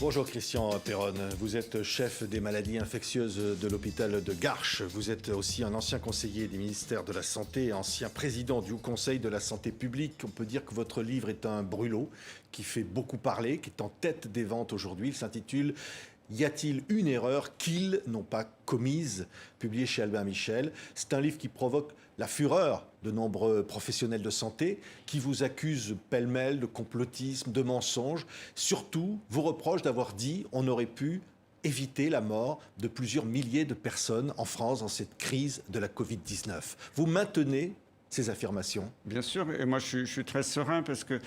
Bonjour Christian Perron, vous êtes chef des maladies infectieuses de l'hôpital de Garches. Vous êtes aussi un ancien conseiller du ministère de la Santé, ancien président du Haut Conseil de la Santé publique. On peut dire que votre livre est un brûlot qui fait beaucoup parler, qui est en tête des ventes aujourd'hui. Il s'intitule « Y a-t-il une erreur qu'ils n'ont pas commise ?» publié chez Albin Michel. C'est un livre qui provoque la fureur de nombreux professionnels de santé qui vous accusent pêle-mêle de complotisme, de mensonges. Surtout, vous reprochent d'avoir dit on aurait pu éviter la mort de plusieurs milliers de personnes en France dans cette crise de la Covid-19. Vous maintenez ces affirmations? Bien sûr, et moi je suis très serein parce que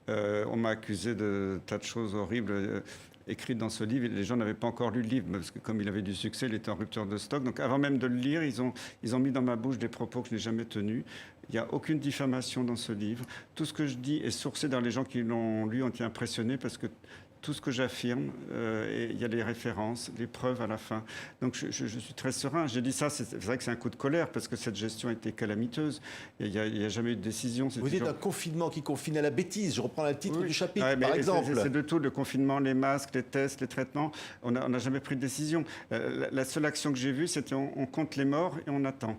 on m'a accusé de tas de choses horribles écrites dans ce livre. Les gens n'avaient pas encore lu le livre parce que comme il avait du succès, il était en rupture de stock. Donc avant même de le lire, ils ont mis dans ma bouche des propos que je n'ai jamais tenus. Il n'y a aucune diffamation dans ce livre. Tout ce que je dis est sourcé dans les gens qui l'ont lu, ont été impressionnés parce que tout ce que j'affirme, il y a les références, les preuves à la fin. Donc je suis très serein. J'ai dit ça, c'est vrai que c'est un coup de colère parce que cette gestion a été calamiteuse. Il n'y a jamais eu de décision. Vous dites un confinement qui confine à la bêtise. Je reprends le titre du chapitre, ouais, par exemple. C'est de tout, le confinement, les masques, les tests, les traitements. On n'a jamais pris de décision. La seule action que j'ai vue, c'était on compte les morts et on attend.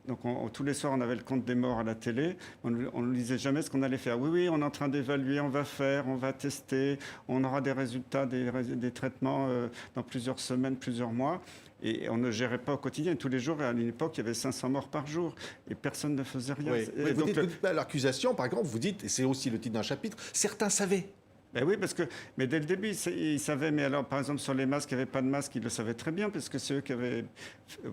Donc tous les soirs, on avait le compte des morts à la télé. On ne lisait jamais ce qu'on allait faire. Oui, on est en train d'évaluer, on va faire, on va tester. On aura des résultats, des traitements dans plusieurs semaines, plusieurs mois. Et on ne gérait pas au quotidien. Tous les jours, à une époque, il y avait 500 morts par jour. Et personne ne faisait rien. Oui. Vous dites l'accusation, par exemple, vous dites, et c'est aussi le titre d'un chapitre, certains savaient. Ben oui, mais dès le début, ils savaient. Mais alors, par exemple, sur les masques, il n'y avait pas de masques, ils le savaient très bien, parce que c'est eux qui avaient...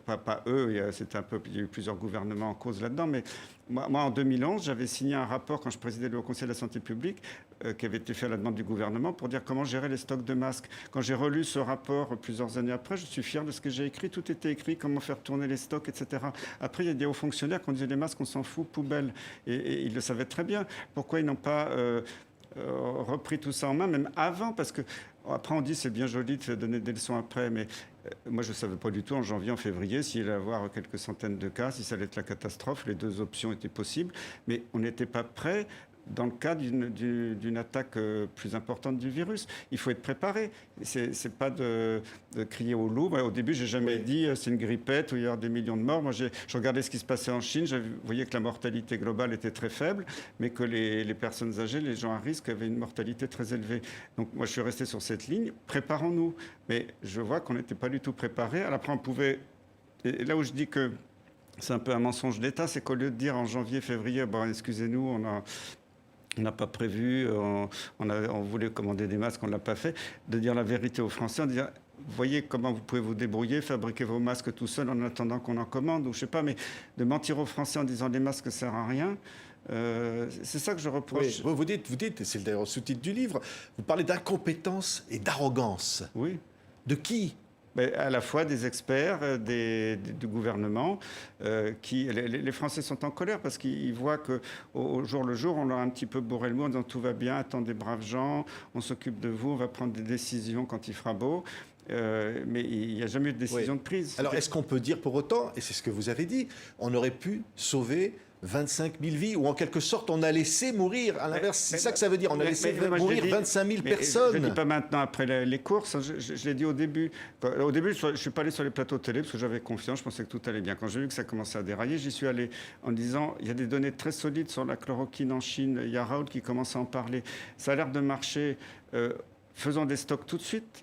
Pas eux, il y a eu plusieurs gouvernements en cause là-dedans, mais moi, en 2011, j'avais signé un rapport, quand je présidais le Haut Conseil de la Santé publique, qui avait été fait à la demande du gouvernement, pour dire comment gérer les stocks de masques. Quand j'ai relu ce rapport plusieurs années après, je suis fier de ce que j'ai écrit. Tout était écrit, comment faire tourner les stocks, etc. Après, il y a des hauts fonctionnaires qui ont dit les masques, on s'en fout, poubelle. Et ils le savaient très bien. Pourquoi ils n'ont pas... repris tout ça en main, même avant, parce que après on dit c'est bien joli de donner des leçons après, mais moi je ne savais pas du tout en janvier, en février, s'il allait y avoir quelques centaines de cas, si ça allait être la catastrophe. Les deux options étaient possibles, mais on n'était pas prêt dans le cas d'une attaque plus importante du virus. Il faut être préparé. C'est pas de crier au loup. Au début, j'ai jamais dit c'est une grippette où il y a des millions de morts. Moi, je regardais ce qui se passait en Chine. Je voyais que la mortalité globale était très faible, mais que les personnes âgées, les gens à risque, avaient une mortalité très élevée. Donc, moi, je suis resté sur cette ligne. Préparons-nous. Mais je vois qu'on n'était pas du tout préparé. Alors, après, on pouvait... Et là où je dis que c'est un peu un mensonge d'État, c'est qu'au lieu de dire en janvier, février, bon, excusez-nous, on n'a pas prévu, on voulait commander des masques, on ne l'a pas fait, de dire la vérité aux Français, en disant voyez comment vous pouvez vous débrouiller, fabriquer vos masques tout seul en attendant qu'on en commande, ou je ne sais pas, mais de mentir aux Français en disant les masques ne servent à rien, c'est ça que je reproche. Oui, vous dites, c'est d'ailleurs le sous-titre du livre, vous parlez d'incompétence et d'arrogance. Oui. De qui ? Mais à la fois des experts, du gouvernement, les Français sont en colère parce qu'ils voient qu'au jour le jour, on leur a un petit peu bourré le mot en disant tout va bien, attendez braves gens, on s'occupe de vous, on va prendre des décisions quand il fera beau. Mais il n'y a jamais eu de décision de prise. Alors est-ce qu'on peut dire pour autant, et c'est ce que vous avez dit, on aurait pu sauver 25 000 vies, ou en quelque sorte, on a laissé mourir, à l'inverse, c'est ça que ça veut dire, on a laissé mourir 25 000 personnes. Je ne dis pas maintenant, après les courses, je l'ai dit au début. Au début, je ne suis pas allé sur les plateaux de télé, parce que j'avais confiance, je pensais que tout allait bien. Quand j'ai vu que ça commençait à dérailler, j'y suis allé en disant, il y a des données très solides sur la chloroquine en Chine, il y a Raoult qui commence à en parler, ça a l'air de marcher, faisons des stocks tout de suite.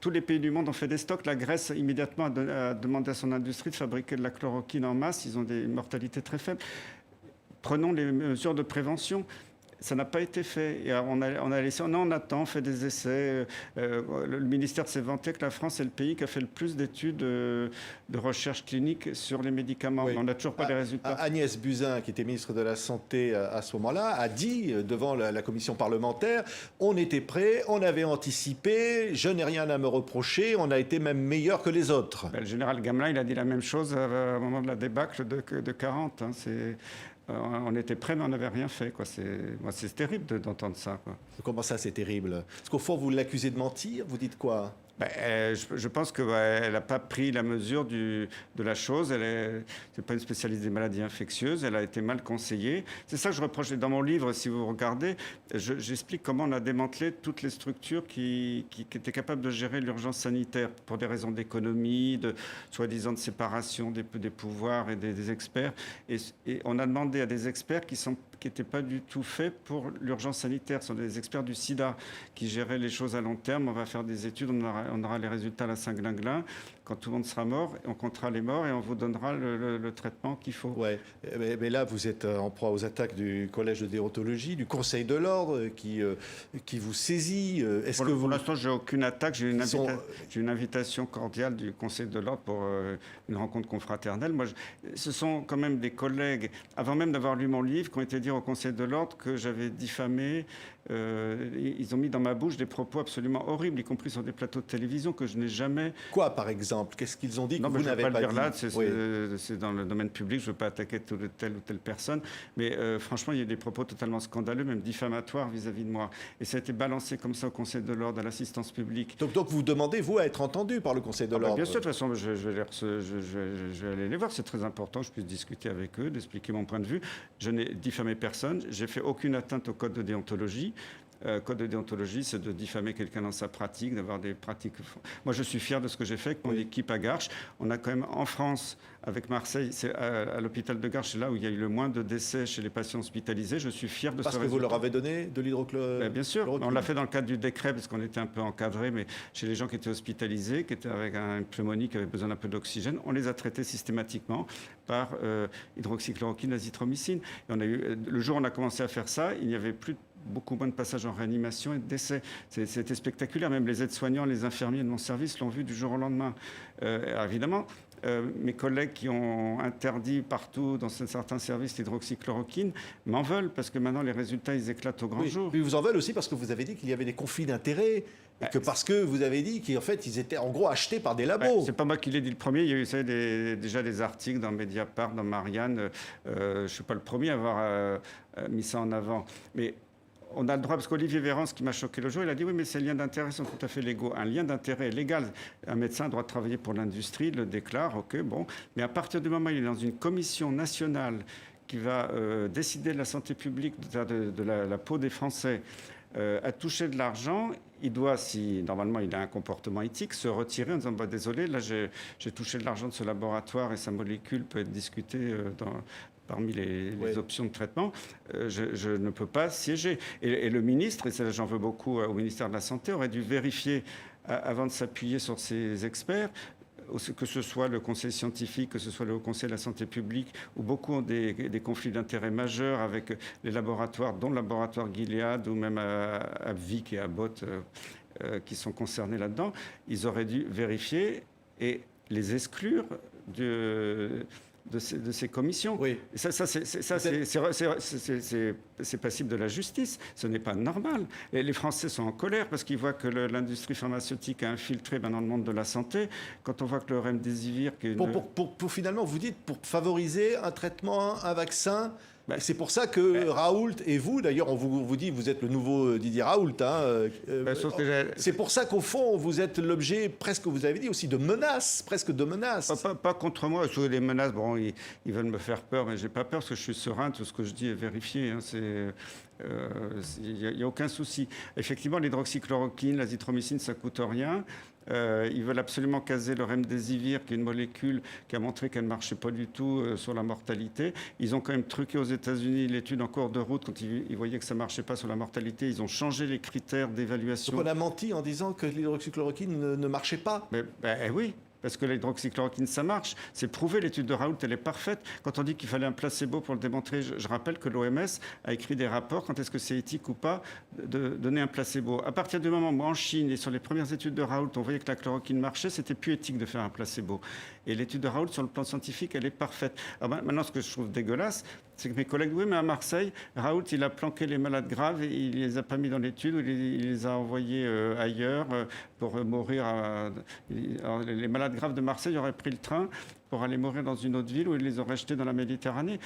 Tous les pays du monde ont fait des stocks. La Grèce, immédiatement, a demandé à son industrie de fabriquer de la chloroquine en masse. Ils ont des mortalités très faibles. Prenons les mesures de prévention. Ça n'a pas été fait. Et on a laissé, on attend, on fait des essais. Le ministère s'est vanté que la France est le pays qui a fait le plus d'études de recherche clinique sur les médicaments. Oui. Mais on n'a toujours pas les résultats. Agnès Buzyn, qui était ministre de la Santé à ce moment-là, a dit devant la commission parlementaire, on était prêt, on avait anticipé, je n'ai rien à me reprocher, on a été même meilleur que les autres. Le général Gamelin, il a dit la même chose au moment de la débâcle de 40. On était prêts, mais on n'avait rien fait. C'est terrible d'entendre ça. Comment ça, c'est terrible? Parce qu'au fond, vous l'accusez de mentir, vous dites quoi? Je pense qu'elle n'a pas pris la mesure de la chose. Elle n'est pas une spécialiste des maladies infectieuses. Elle a été mal conseillée. C'est ça que je reproche. Dans mon livre, si vous regardez, j'explique comment on a démantelé toutes les structures qui étaient capables de gérer l'urgence sanitaire pour des raisons d'économie, de soi-disant de séparation des pouvoirs et des experts. Et on a demandé à des experts qui n'étaient pas du tout faits pour l'urgence sanitaire. Ce sont des experts du sida qui géraient les choses à long terme. On va faire des études, on aura les résultats à la Saint-Glinglin. Quand tout le monde sera mort, on comptera les morts et on vous donnera le traitement qu'il faut. Ouais, mais là, vous êtes en proie aux attaques du collège de déontologie, du Conseil de l'ordre qui vous saisit. Pour l'instant, j'ai aucune attaque. J'ai une invitation cordiale du Conseil de l'ordre pour une rencontre confraternelle. Ce sont quand même des collègues, avant même d'avoir lu mon livre, qui ont été dire au Conseil de l'ordre que j'avais diffamé. Ils ont mis dans ma bouche des propos absolument horribles, y compris sur des plateaux de télévision que je n'ai jamais... Quoi, par exemple? Qu'est-ce qu'ils ont dit que vous n'avez pas dit? Je ne vais pas le dire là, c'est dans le domaine public, je ne veux pas attaquer telle ou telle personne, mais franchement, il y a des propos totalement scandaleux, même diffamatoires vis-à-vis de moi. Et ça a été balancé comme ça au Conseil de l'ordre, à l'assistance publique. Donc vous demandez, vous, à être entendu par le Conseil de l'ordre? Bien sûr, de toute façon, je vais aller les voir, c'est très important que je puisse discuter avec eux, d'expliquer mon point de vue. Je n'ai diffamé personne, j'ai fait aucune atteinte au code de déontologie. Code de déontologie, c'est de diffamer quelqu'un dans sa pratique, d'avoir des pratiques... Moi, je suis fier de ce que j'ai fait avec mon équipe à Garches. On a quand même, en France, avec Marseille, c'est à l'hôpital de Garches, c'est là où il y a eu le moins de décès chez les patients hospitalisés. Je suis fier de ce résultat. Parce que vous leur avez donné de l'hydrochloroquine? Bien sûr, on l'a fait dans le cadre du décret, parce qu'on était un peu encadré, mais chez les gens qui étaient hospitalisés, qui étaient avec une pneumonie, qui avaient besoin d'un peu d'oxygène, on les a traités systématiquement par hydroxychloroquine, azithromycine. Et le jour où on a commencé à faire ça, il n'y avait plus beaucoup moins de passages en réanimation et de décès. C'était spectaculaire. Même les aides-soignants, les infirmiers de mon service l'ont vu du jour au lendemain. Évidemment, mes collègues qui ont interdit partout dans certains services l'hydroxychloroquine m'en veulent parce que maintenant les résultats ils éclatent au grand jour. Puis vous en veulent aussi parce que vous avez dit qu'il y avait des conflits d'intérêts. Et que parce que vous avez dit qu'en fait, ils étaient en gros achetés par des labos. C'est pas moi qui l'ai dit le premier. Il y a eu déjà des articles dans Mediapart, dans Marianne. Je ne suis pas le premier à avoir mis ça en avant. Mais on a le droit, parce qu'Olivier Véran, ce qui m'a choqué le jour, il a dit oui, mais ces liens d'intérêt sont tout à fait légaux. Un lien d'intérêt est légal. Un médecin a le droit de travailler pour l'industrie, il le déclare, ok, bon. Mais à partir du moment où il est dans une commission nationale qui va décider de la santé publique, de la peau des Français, à toucher de l'argent, il doit, si normalement il a un comportement éthique, se retirer en disant bah, désolé, là j'ai touché de l'argent de ce laboratoire et sa molécule peut être discutée parmi les options de traitement, je ne peux pas siéger. Et le ministre, et ça j'en veux beaucoup au ministère de la Santé, aurait dû vérifier avant de s'appuyer sur ces experts, que ce soit le conseil scientifique, que ce soit le Haut Conseil de la santé publique, où beaucoup ont des conflits d'intérêts majeurs avec les laboratoires, dont le laboratoire Gilead ou même à Vic et à Bott qui sont concernés là-dedans, ils auraient dû vérifier et les exclure de ces commissions. Oui. Ça c'est passible de la justice. Ce n'est pas normal. Et les Français sont en colère parce qu'ils voient que l'industrie pharmaceutique a infiltré dans le monde de la santé. Quand on voit que le remdesivir... Pour finalement, vous dites, pour favoriser un traitement, un vaccin... c'est pour ça que Raoult et vous, d'ailleurs, on vous dit, vous êtes le nouveau Didier Raoult. C'est pour ça qu'au fond, vous êtes l'objet, presque, vous avez dit aussi, de menaces, presque de menaces. Pas contre moi. Sur les menaces, bon, ils veulent me faire peur, mais j'ai pas peur parce que je suis serein. Tout ce que je dis est vérifié. Il n'y a aucun souci. Effectivement, l'hydroxychloroquine, l'azithromycine, ça coûte rien. Ils veulent absolument caser le remdesivir, qui est une molécule qui a montré qu'elle ne marchait pas du tout sur la mortalité. Ils ont quand même truqué aux États-Unis l'étude en cours de route quand ils voyaient que ça ne marchait pas sur la mortalité. Ils ont changé les critères d'évaluation. Donc on a menti en disant que l'hydroxychloroquine ne marchait pas. Oui. Parce que l'hydroxychloroquine, ça marche. C'est prouvé, l'étude de Raoult, elle est parfaite. Quand on dit qu'il fallait un placebo pour le démontrer, je rappelle que l'OMS a écrit des rapports, quand est-ce que c'est éthique ou pas de donner un placebo. À partir du moment où en Chine et sur les premières études de Raoult, on voyait que la chloroquine marchait, c'était plus éthique de faire un placebo. Et l'étude de Raoult, sur le plan scientifique, elle est parfaite. Alors maintenant, ce que je trouve dégueulasse, c'est que mes collègues, oui, mais à Marseille, Raoult, il a planqué les malades graves et il les a pas mis dans l'étude, il les a envoyés ailleurs pour mourir. Alors, les malades graves de Marseille auraient pris le train pour aller mourir dans une autre ville où ils les auraient jetés dans la Méditerranée.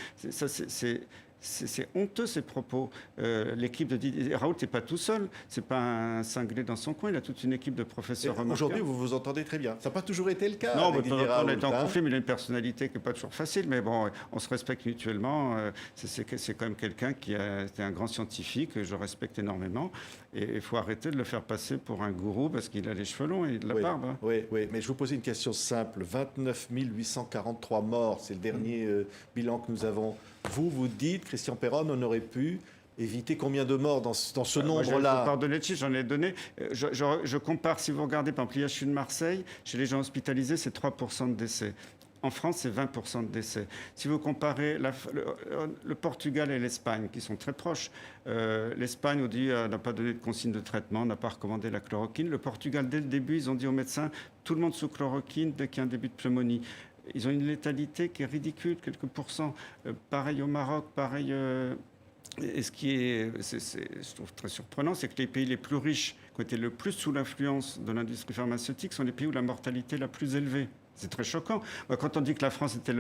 C'est honteux ces propos. L'équipe de Didier Raoult n'est pas tout seul, c'est pas un cinglé dans son coin, il a toute une équipe de professeurs remarquables. Aujourd'hui, vous vous entendez très bien. Ça n'a pas toujours été le cas. Non, avec mais Didier on est en Raoult, conflit, mais il a une personnalité qui n'est pas toujours facile. Mais bon, on se respecte mutuellement. C'est quand même quelqu'un qui a été un grand scientifique, que je respecte énormément. Et il faut arrêter de le faire passer pour un gourou parce qu'il a les cheveux longs et de la Oui, barbe. oui, oui, mais je vous posais une question simple. 29 843 morts, c'est le dernier bilan que nous avons. Vous dites, Christian Perron, on aurait pu éviter combien de morts dans ce nombre-là? Pardonnez de chiffres, j'en ai donné. Je compare, si vous regardez, par exemple, l'IHU de Marseille, chez les gens hospitalisés, c'est 3% de décès. En France, c'est 20% de décès. Si vous comparez le Portugal et l'Espagne, qui sont très proches, l'Espagne, on dit, n'a pas donné de consigne de traitement, n'a pas recommandé la chloroquine. Le Portugal, dès le début, ils ont dit aux médecins, tout le monde sous chloroquine dès qu'il y a un début de pneumonie. Ils ont une létalité qui est ridicule, quelques pourcents. Pareil au Maroc, pareil... Et ce qui est, je trouve très surprenant, c'est que les pays les plus riches, qui ont été le plus sous l'influence de l'industrie pharmaceutique, sont les pays où la mortalité est la plus élevée. C'est très choquant. Quand on dit que la France était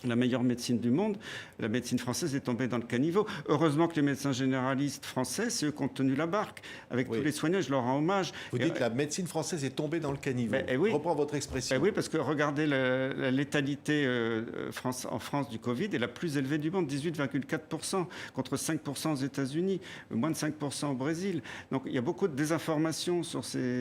la meilleure médecine du monde, la médecine française est tombée dans le caniveau. Heureusement que les médecins généralistes français, c'est eux qui ont tenu la barque. Avec tous les soignants, je leur rends hommage. Vous dites que la médecine française est tombée dans le caniveau. Oui. Je reprends votre expression. Oui, parce que regardez la létalité en France du Covid est la plus élevée du monde, 18,4% contre 5% aux États-Unis, moins de 5% au Brésil. Donc il y a beaucoup de désinformation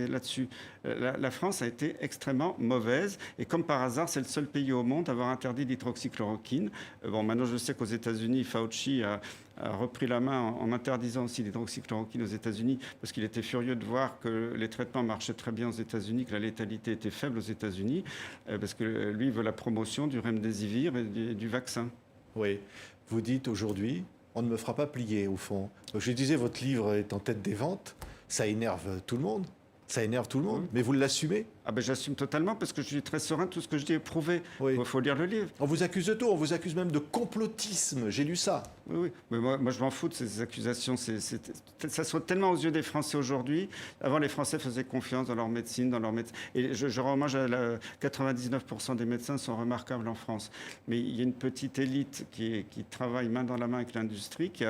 là-dessus. La France a été extrêmement mauvaise et comme par hasard, c'est le seul pays au monde à avoir interdit l'hydroxychloroquine. Bon, maintenant, je sais qu'aux États-Unis, Fauci a repris la main en interdisant aussi l'hydroxychloroquine aux États-Unis parce qu'il était furieux de voir que les traitements marchaient très bien aux États-Unis, que la létalité était faible aux États-Unis, parce que lui veut la promotion du remdesivir et du vaccin. Oui. Vous dites aujourd'hui, on ne me fera pas plier au fond. Je disais, votre livre est en tête des ventes. Ça énerve tout le monde. Ça énerve tout le monde, mais vous l'assumez? Ah ben j'assume totalement parce que je suis très serein, tout ce que je dis est prouvé. Il faut lire le livre. On vous accuse de tout, on vous accuse même de complotisme, j'ai lu ça. Oui, mais moi je m'en fous de ces accusations. Ça saute tellement aux yeux des Français aujourd'hui. Avant, les Français faisaient confiance dans leur médecine, Et je rends hommage à 99% des médecins sont remarquables en France. Mais il y a une petite élite qui travaille main dans la main avec l'industrie, qui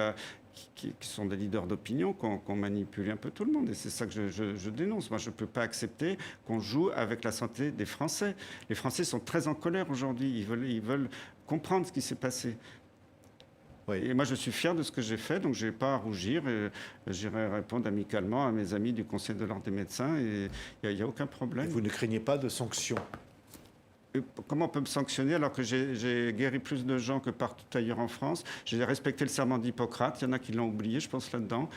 sont des leaders d'opinion, qu'on manipule un peu tout le monde. Et c'est ça que je dénonce. Moi, je ne peux pas accepter qu'on joue avec la santé des Français. Les Français sont très en colère aujourd'hui. Ils veulent comprendre ce qui s'est passé. Oui. Et moi, je suis fier de ce que j'ai fait, donc je n'ai pas à rougir. J'irai répondre amicalement à mes amis du Conseil de l'Ordre des médecins. Et il n'y a aucun problème. Et vous ne craignez pas de sanctions? Comment on peut me sanctionner alors que j'ai guéri plus de gens que partout ailleurs en France? J'ai respecté le serment d'Hippocrate. Il y en a qui l'ont oublié, je pense, là-dedans.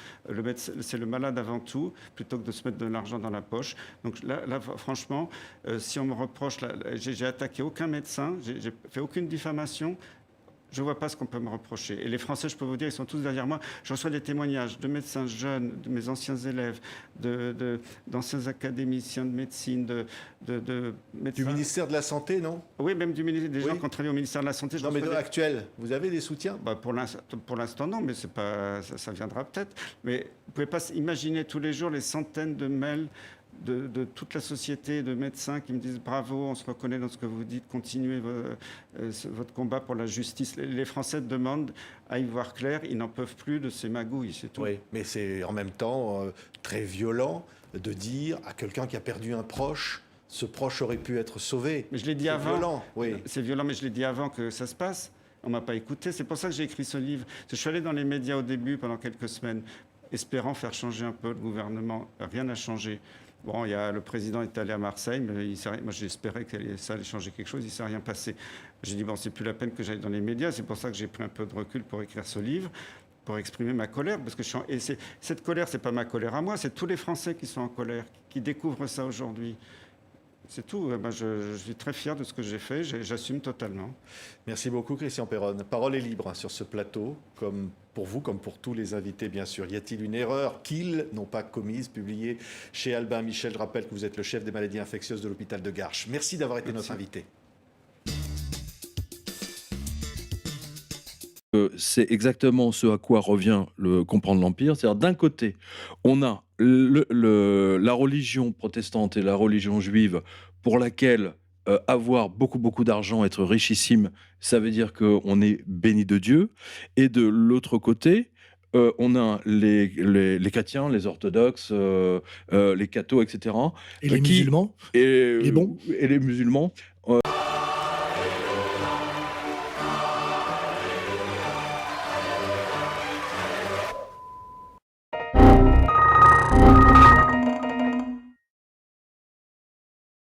C'est le malade avant tout, plutôt que de se mettre de l'argent dans la poche. Donc là franchement, si on me reproche... J'ai attaqué aucun médecin, j'ai fait aucune diffamation. Je ne vois pas ce qu'on peut me reprocher. Et les Français, je peux vous dire, ils sont tous derrière moi. Je reçois des témoignages de médecins jeunes, de mes anciens élèves, d'anciens académiciens de médecine, de médecins... Du ministère de la Santé, non? Oui, même des gens qui ont travaillé au ministère de la Santé. Non, mais actuel, vous avez des soutiens? Pour l'instant, non, mais c'est pas, ça viendra peut-être. Mais vous ne pouvez pas imaginer tous les jours les centaines de mails de toute la société, de médecins qui me disent bravo, on se reconnaît dans ce que vous dites, continuez votre combat pour la justice. Les Français demandent à y voir clair, ils n'en peuvent plus de ces magouilles, c'est tout. Oui, mais c'est en même temps très violent de dire à quelqu'un qui a perdu un proche, ce proche aurait pu être sauvé. Mais je l'ai dit avant. C'est violent, oui. C'est violent, mais je l'ai dit avant que ça se passe. On ne m'a pas écouté. C'est pour ça que j'ai écrit ce livre. Je suis allé dans les médias au début, pendant quelques semaines, espérant faire changer un peu le gouvernement. Rien n'a changé. Bon, le président est allé à Marseille, mais moi j'espérais que ça allait changer quelque chose, il ne s'est rien passé. J'ai dit, bon, c'est plus la peine que j'aille dans les médias, c'est pour ça que j'ai pris un peu de recul pour écrire ce livre, pour exprimer ma colère, parce que cette colère, ce n'est pas ma colère à moi, c'est tous les Français qui sont en colère, qui découvrent ça aujourd'hui. C'est tout. Moi, je suis très fier de ce que j'ai fait. J'assume totalement. Merci beaucoup, Christian Perron. Parole est libre sur ce plateau, comme pour vous, comme pour tous les invités, bien sûr. Y a-t-il une erreur qu'ils n'ont pas commise, publiée chez Albin Michel? Je rappelle que vous êtes le chef des maladies infectieuses de l'hôpital de Garches. Merci d'avoir été notre invité. C'est exactement ce à quoi revient le comprendre l'Empire. C'est-à-dire, d'un côté, on a la religion protestante et la religion juive pour laquelle avoir beaucoup d'argent, être richissime, ça veut dire qu'on est béni de Dieu. Et de l'autre côté, on a les chrétiens, les orthodoxes, les cathos, etc. Et les qui musulmans, et les bons? et les musulmans,